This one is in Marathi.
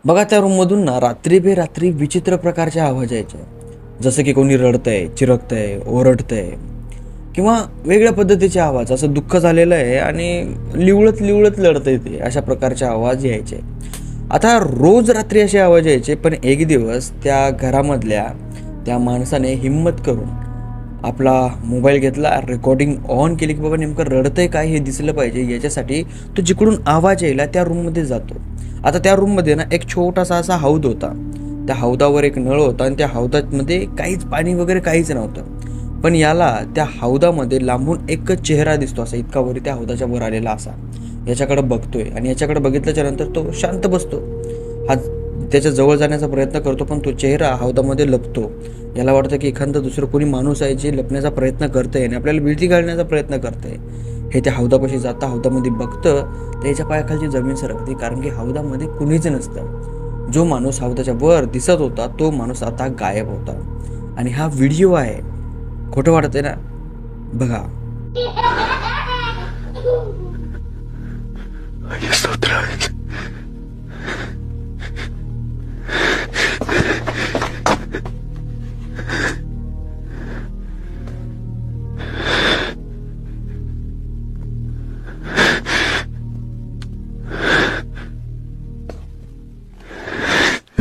बघा त्या रूममधून ना रात्री बेरात्री विचित्र प्रकारचे आवाज यायचे, जसं की कोणी रडतंय, चिरकतंय, ओरडतंय किंवा वेगळ्या पद्धतीचे आवाज, असं दुःख झालेलं आहे आणि लिवळत लिवळत लढतंय ते, अशा प्रकारचे आवाज यायचे. आता रोज रात्री असे आवाज यायचे, पण एक दिवस त्या घरामधल्या त्या माणसाने हिम्मत करून आपला मोबाईल घेतला, रेकॉर्डिंग ऑन केली की बाबा नेमकं रडतंय काय हे दिसलं पाहिजे याच्यासाठी तो जिकडून आवाज यायला त्या रूममध्ये जातो. आता त्या रूममध्ये ना एक छोटासा असा हौद होता. त्या हौदावर एक नळ होता आणि त्या हौदामध्ये काहीच पाणी वगैरे काहीच नव्हतं. पण याला त्या हौदामध्ये लांबून एक चेहरा दिसतो, असा इतका वरी त्या हौदाच्या वर आलेला असा. याच्याकडे बघतोय आणि याच्याकडे बघितल्याच्या नंतर तो शांत बसतो. हा त्याच्या जवळ जाण्याचा प्रयत्न करतो, पण तो चेहरा हौदामध्ये लपतो. याला वाटतं की एखादं दुसरं कोणी माणूस आहे जे लपण्याचा प्रयत्न करतंय आणि आपल्याला भीती घालण्याचा प्रयत्न करतंय. हे त्या हौदापाशी जाता हौदामध्ये बघतं, त्याच्या पायाखालची जमीन सरकते, कारण की हौदामध्ये कुणीच नसतं. जो माणूस हौदाच्या वर दिसत होता तो माणूस आता गायब होता. आणि हा व्हिडिओ आहे. खोटं वाटतंय ना? बघा. I guess I'll try it.